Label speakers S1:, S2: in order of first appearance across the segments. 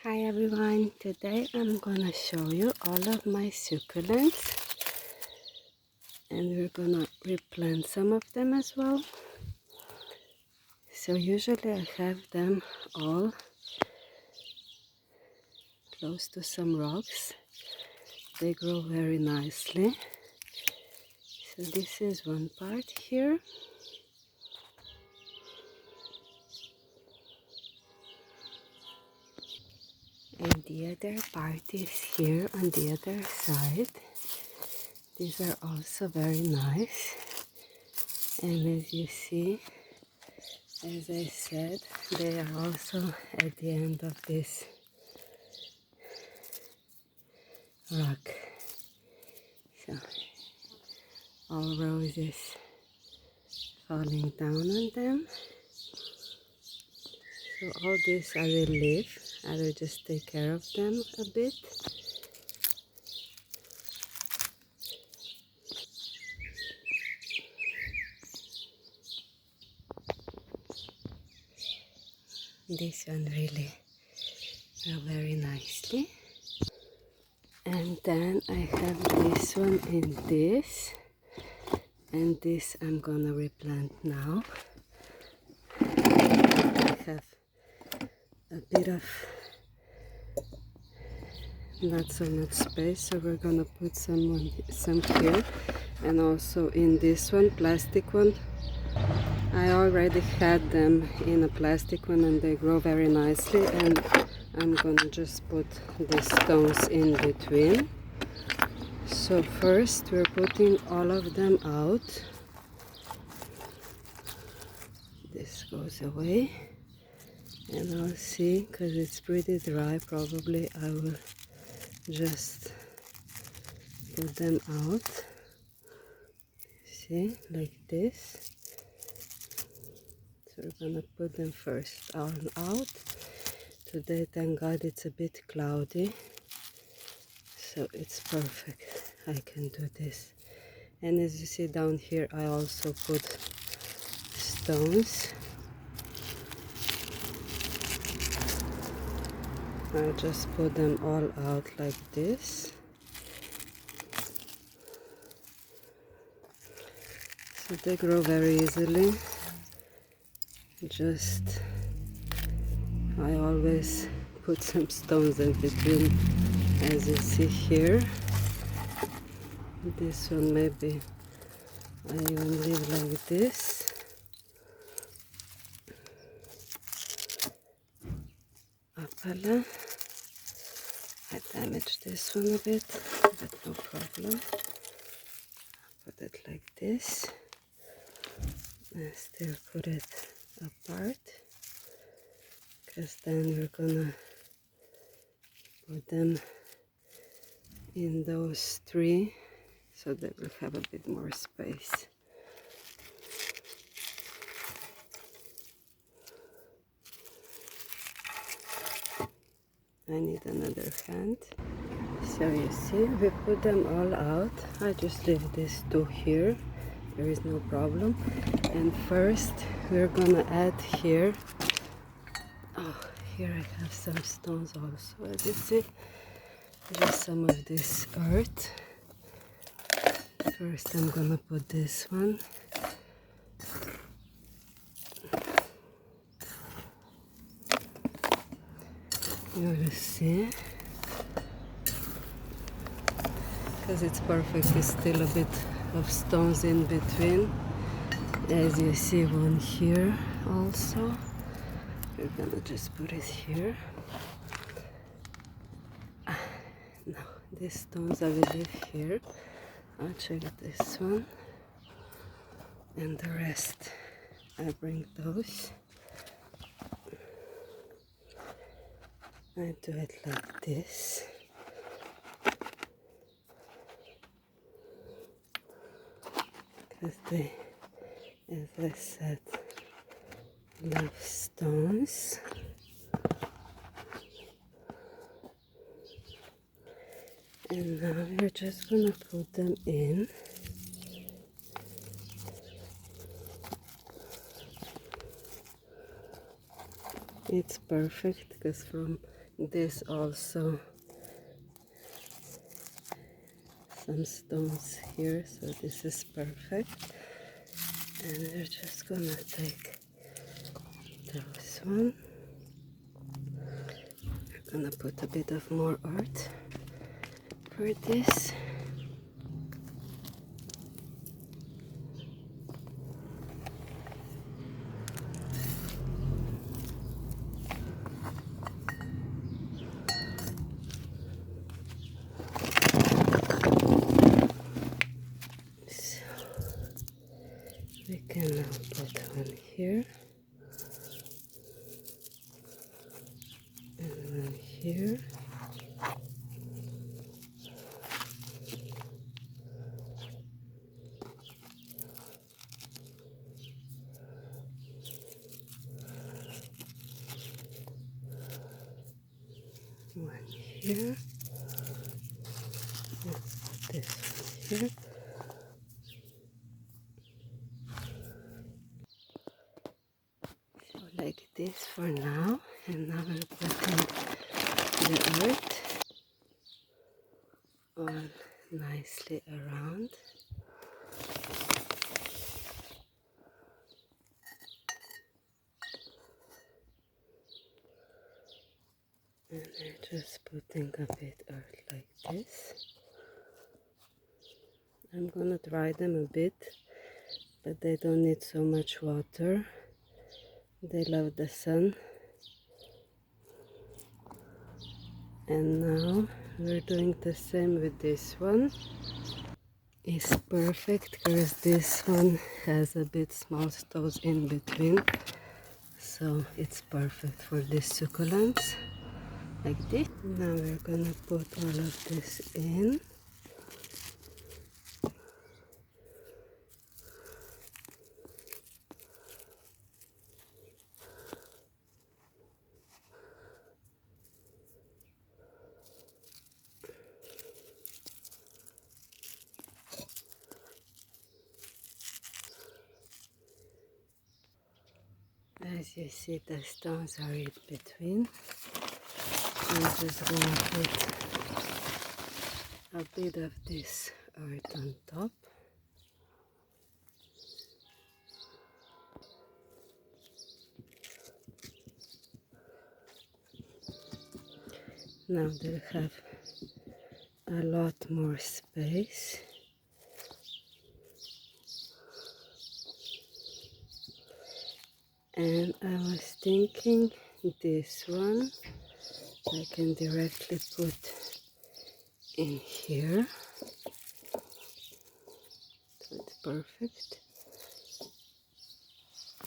S1: Hi everyone, today I'm gonna show you all of my succulents and we're gonna replant some of them as well. So usually I have them all close to some rocks. They grow very nicely. So this is one part here. And the other part is here on the other side. These are also very nice. And as you see, as I said, they are also at the end of this rock. So, all roses falling down on them. So all this I will leave. I will just take care of them a bit. This one really grew very nicely. And then I have this one in this. And this I'm gonna replant now. I have a bit of not so much space, so we're gonna put some here. And also in this one, plastic one, I already had them in a plastic one and they grow very nicely, and I'm gonna just put the stones in between. So first we're putting all of them out. This goes away, and I'll see, because it's pretty dry, probably I will just put them out. See, like this. So we're gonna put them first all out. Today, thank God, it's a bit cloudy, so it's perfect. I can do this. And as you see down here, I also put stones. I just put them all out like this. So they grow very easily. Just, I always put some stones in between, as you see here. This one maybe I even leave like this. Apala. I damaged this one a bit, but no problem. Put it like this. And still put it apart, because then we're gonna put them in those three, so that we'll have a bit more space. I need another hand. So you see, we put them all out. I just leave these two here. There is no problem. And first we're gonna add here. Oh, here I have some stones also, as you see. Just some of this earth. First I'm gonna put this one. You will see, because it's perfect. There's still a bit of stones in between, as you see one here also. We're gonna just put it here. Now these stones I will leave here. I'll check this one, and the rest I bring those. I do it like this. Because they, as I said, love stones. And now we're just gonna put them in. It's perfect, because from This also some stones here, so this is perfect. And we're just gonna take this one. We're gonna put a bit of more earth for this. So we can now put one here and one here. One here. Let's put this one here. So like this for now, and now we're putting the earth all nicely around. And we're just putting a bit earth like this. I'm gonna dry them a bit, but they don't need so much water. They love the sun. And now we're doing the same with this one. It's perfect because this one has a bit small stones in between, so it's perfect for these succulents like this. Now we're gonna put all of this in. As you see, the stones are in between. I'm just gonna put a bit of this earth on top. Now they'll have a lot more space. And I was thinking this one I can directly put in here, so it's perfect.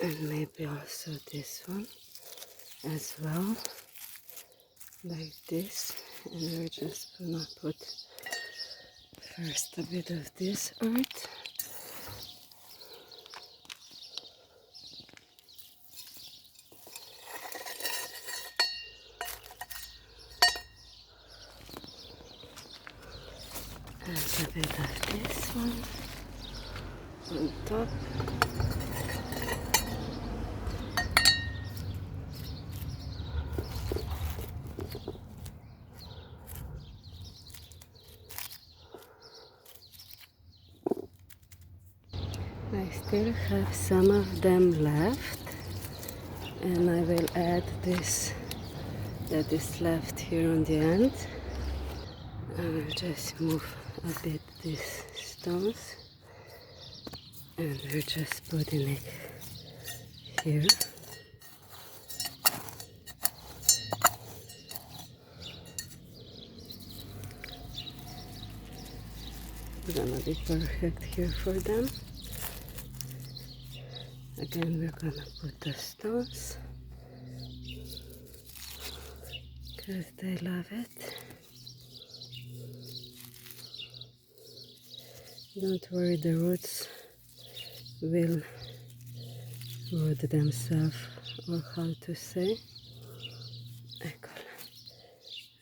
S1: And maybe also this one as well, like this. And we're just gonna put first a bit of this earth. And a bit of this one on top. I still have some of them left, and I will add this that is left here on the end. I will just move a bit these stones, and we're just putting it here. It's gonna be perfect here for them. Again, we're gonna put the stones because they love it. Don't worry, the roots will root themselves, or how to say.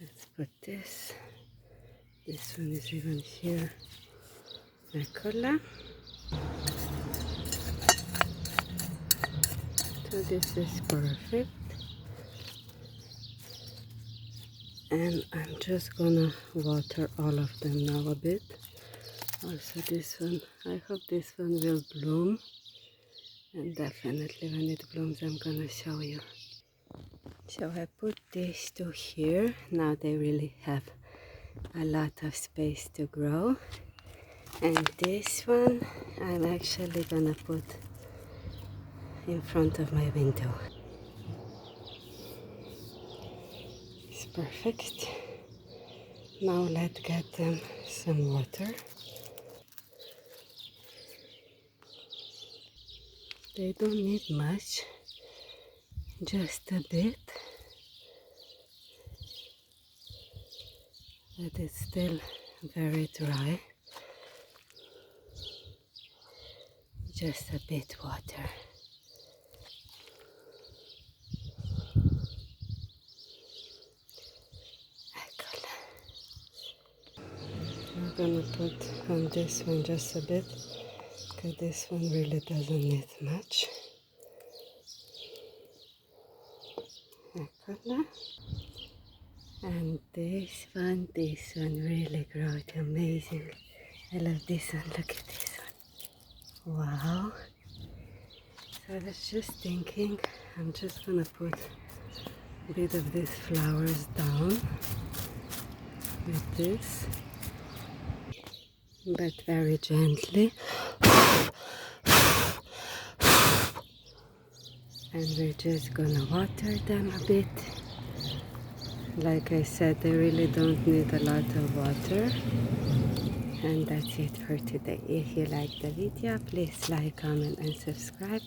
S1: Let's put this. This one is even here. Eccola. So this is perfect. And I'm just gonna water all of them now a bit. Also this one, I hope this one will bloom, and definitely when it blooms I'm gonna show you. So I put these two here. Now they really have a lot of space to grow. And this one I'm actually gonna put in front of my window. It's perfect. Now let's get them some water. They don't need much, just a bit, but it's still very dry. Just a bit water. I'm gonna put on this one just a bit, because this one really doesn't need much. Eccola. And this one really growed amazing. I love this one, look at this one. Wow. So I was just thinking, I'm just gonna put a bit of these flowers down with this, but very gently. And we're just gonna water them a bit. Like I said, they really don't need a lot of water. And that's it for today. If you like the video, please like, comment and subscribe.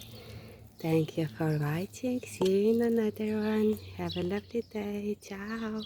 S1: Thank you for watching. See you in another one. Have a lovely day. Ciao.